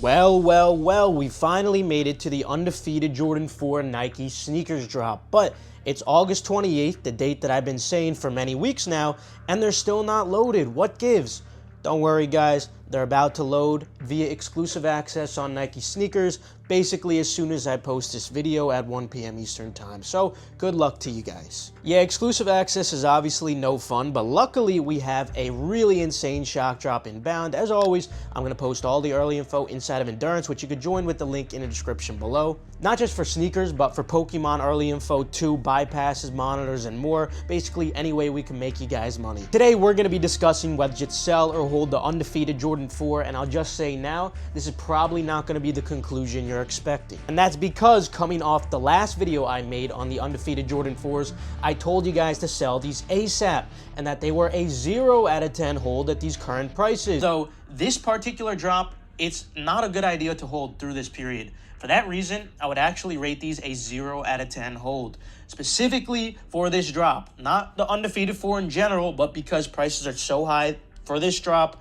Well, we finally made it to the Undefeated Jordan 4 Nike sneakers drop, but it's August 28th, the date that I've been saying for many weeks now, and they're still not loaded. What gives? Don't worry guys, they're about to load via exclusive access on Nike sneakers, basically as soon as I post this video at 1 p.m. Eastern time, so good luck to you guys. Yeah, exclusive access is obviously no fun, but luckily we have a really insane shock drop inbound. As always, I'm going to post all the early info inside of Endurance, which you could join with the link in the description below. Not just for sneakers, but for Pokemon early info too, bypasses, monitors, and more. Basically, any way we can make you guys money. Today, we're going to be discussing whether to sell or hold the Undefeated Jordan 4, and I'll just say now, this is probably not going to be the conclusion you're expecting. And that's because coming off the last video I made on the Undefeated Jordan 4s, I told you guys to sell these ASAP, and that they were a 0 out of 10 hold at these current prices. So this particular drop, it's not a good idea to hold through this period. For that reason, I would actually rate these a 0 out of 10 hold, specifically for this drop. Not the Undefeated 4 in general, but because prices are so high for this drop,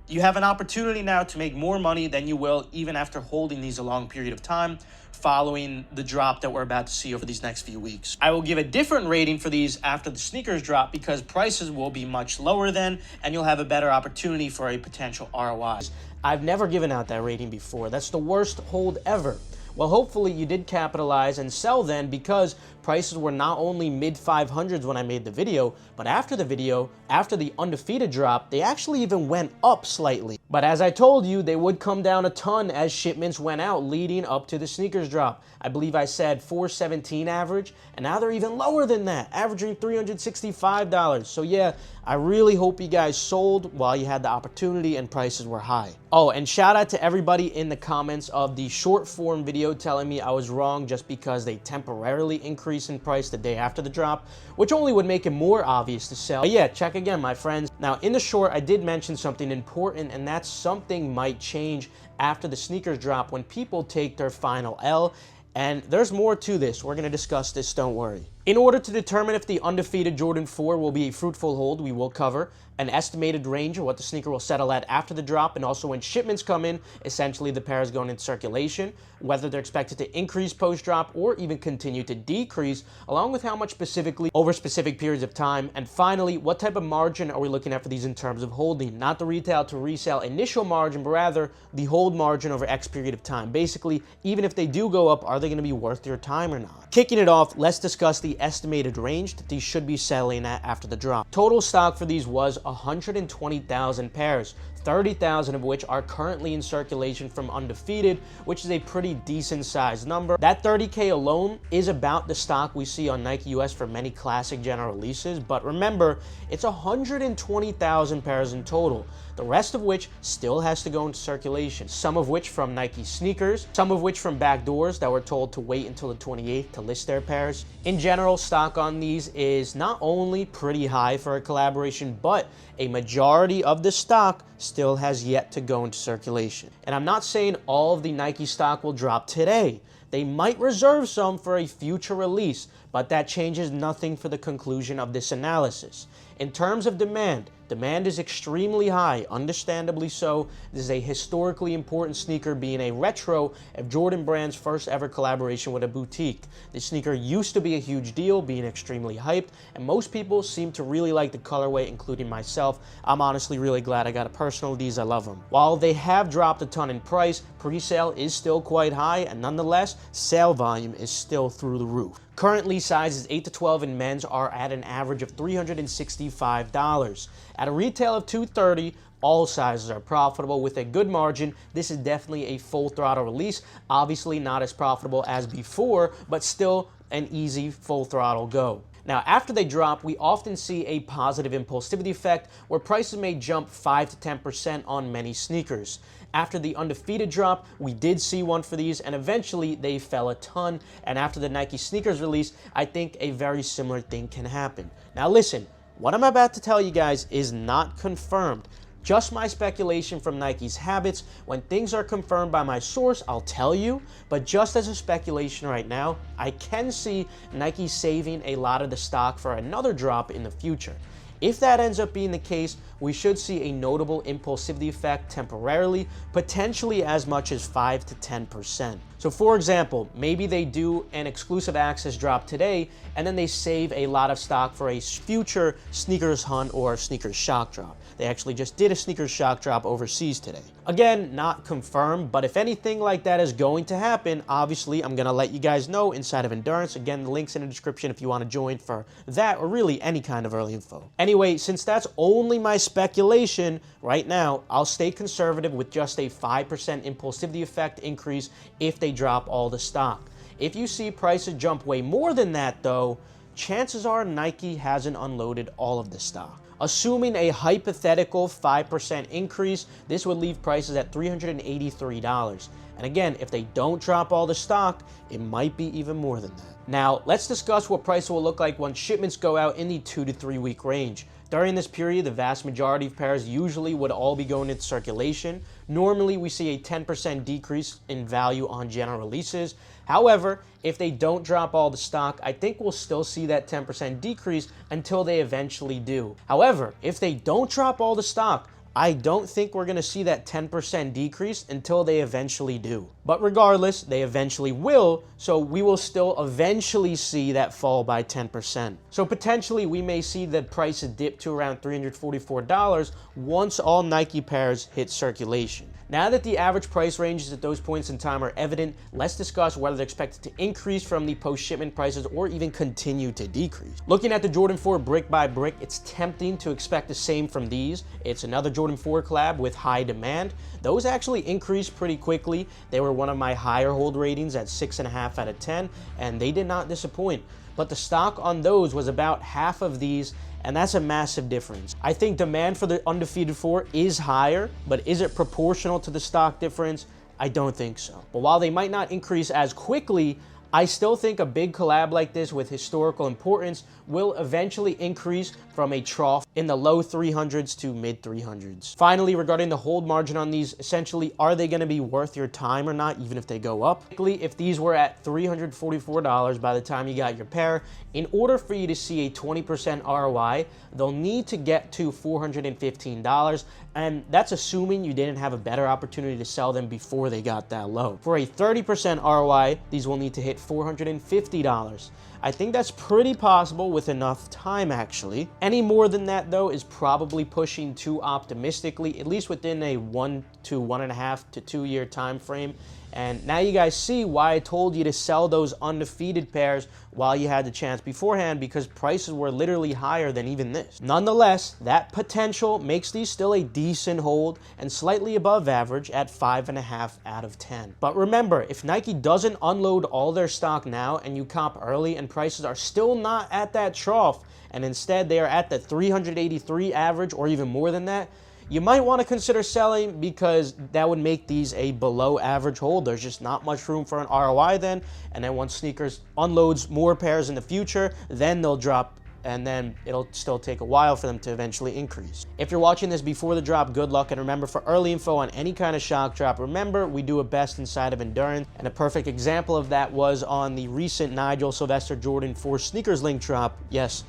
you have an opportunity now to make more money than you will even after holding these a long period of time following the drop that we're about to see over these next few weeks. I will give a different rating for these after the sneakers drop because prices will be much lower then, and you'll have a better opportunity for a potential ROI. I've never given out that rating before. That's the worst hold ever. Well, hopefully you did capitalize and sell then, because prices were not only mid-500s when I made the video, but after the video, after the Undefeated drop, they actually even went up slightly. But as I told you, they would come down a ton as shipments went out leading up to the sneakers drop. I believe I said 417 average, and now they're even lower than that, averaging $365. So yeah, I really hope you guys sold while you had the opportunity and prices were high. Oh, and shout out to everybody in the comments of the short form video telling me I was wrong just because they temporarily increased in price the day after the drop, which only would make it more obvious to sell. But yeah, check again, my friends. Now, in the short, I did mention something important, and that's something might change after the sneakers drop when people take their final L. And there's more to this. We're going to discuss this, don't worry. In order to determine if the Undefeated Jordan 4 will be a fruitful hold, we will cover an estimated range of what the sneaker will settle at after the drop, and also when shipments come in, essentially the pair is going into circulation, whether they're expected to increase post-drop or even continue to decrease, along with how much specifically over specific periods of time, and finally, what type of margin are we looking at for these in terms of holding? Not the retail to resale initial margin, but rather the hold margin over X period of time. Basically, even if they do go up, are they going to be worth your time or not? Kicking it off, let's discuss the estimated range that these should be selling at after the drop. Total stock for these was 120,000 pairs, 30,000 of which are currently in circulation from Undefeated, which is a pretty decent sized number. That 30K alone is about the stock we see on Nike US for many classic general releases, but remember, it's 120,000 pairs in total, the rest of which still has to go into circulation, some of which from Nike sneakers, some of which from backdoors that were told to wait until the 28th to list their pairs. In general, stock on these is not only pretty high for a collaboration, but a majority of the stock still has yet to go into circulation. And I'm not saying all of the Nike stock will drop today. They might reserve some for a future release, but that changes nothing for the conclusion of this analysis. In terms of demand, demand is extremely high, understandably so. This is a historically important sneaker, being a retro of Jordan Brand's first ever collaboration with a boutique. This sneaker used to be a huge deal, being extremely hyped, and most people seem to really like the colorway, including myself. I'm honestly really glad I got a personal of these. I love them. While they have dropped a ton in price, pre-sale is still quite high, and nonetheless, sale volume is still through the roof. Currently, sizes 8 to 12 in men's are at an average of $365. At a retail of $230, all sizes are profitable with a good margin. This is definitely a full throttle release. Obviously not as profitable as before, but still an easy full throttle go. Now, after they drop, we often see a positive impulsivity effect where prices may jump 5 to 10% on many sneakers. After the Undefeated drop, we did see one for these, and eventually they fell a ton. And after the Nike sneakers release, I think a very similar thing can happen. Now listen, what I'm about to tell you guys is not confirmed. Just my speculation from Nike's habits. When things are confirmed by my source, I'll tell you, but just as a speculation right now, I can see Nike saving a lot of the stock for another drop in the future. If that ends up being the case, we should see a notable impulsivity effect temporarily, potentially as much as 5 to 10%. So for example, maybe they do an exclusive access drop today, and then they save a lot of stock for a future sneakers hunt or sneakers shock drop. They actually just did a sneakers shock drop overseas today. Again, not confirmed, but if anything like that is going to happen, obviously I'm gonna let you guys know inside of Endurance. Again, the link's in the description if you want to join for that or really any kind of early info. Anyway, since that's only my speculation right now, I'll stay conservative with just a 5% impulsivity effect increase if they drop all the stock. If you see prices jump way more than that though, chances are Nike hasn't unloaded all of the stock. Assuming a hypothetical 5% increase, this would leave prices at $383. And again, if they don't drop all the stock, it might be even more than that. Now, let's discuss what prices will look like when shipments go out in the 2 to 3 week range. During this period, the vast majority of pairs usually would all be going into circulation. Normally, we see a 10% decrease in value on general releases. However, if they don't drop all the stock, I think we'll still see that 10% decrease until they eventually do. However, if they don't drop all the stock, I don't think we're going to see that 10% decrease until they eventually do. But regardless, they eventually will, so we will still eventually see that fall by 10%. So potentially we may see the price dip to around $344 once all Nike pairs hit circulation. Now that the average price ranges at those points in time are evident, let's discuss whether they're expected to increase from the post-shipment prices or even continue to decrease. Looking at the Jordan 4 brick by brick, it's tempting to expect the same from these. It's another Jordan 4 collab with high demand. Those actually increased pretty quickly. They were one of my higher hold ratings at 6.5 out of 10, and they did not disappoint. But the stock on those was about half of these, and that's a massive difference. I think demand for the Undefeated 4 is higher, but is it proportional to the stock difference? I don't think so. But while they might not increase as quickly, I still think a big collab like this with historical importance will eventually increase from a trough in the low 300s to mid 300s. Finally, regarding the hold margin on these, essentially, are they going to be worth your time or not, even if they go up? If these were at $344 by the time you got your pair, in order for you to see a 20% ROI, they'll need to get to $415, and that's assuming you didn't have a better opportunity to sell them before they got that low. For a 30% ROI, these will need to hit $450. I think that's pretty possible with enough time, actually. Any more than that, though, is probably pushing too optimistically, at least within a 1 to 1.5 to 2 year time frame. And now you guys see why I told you to sell those undefeated pairs while you had the chance beforehand, because prices were literally higher than even this. Nonetheless, that potential makes these still a decent hold and slightly above average at 5.5 out of 10. But remember, if Nike doesn't unload all their stock now and you comp early and prices are still not at that trough, and instead they are at the 383 average or even more than that, you might want to consider selling, because that would make these a below average hold. There's just not much room for an ROI then, and then once sneakers unloads more pairs in the future, then they'll drop, and then it'll still take a while for them to eventually increase. If you're watching this before the drop, good luck, and remember, for early info on any kind of shock drop, remember, we do a best inside of Endurance, and a perfect example of that was on the recent Nigel Sylvester Jordan 4 sneakers link drop. Yes,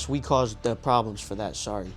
we caused the problems for that, sorry.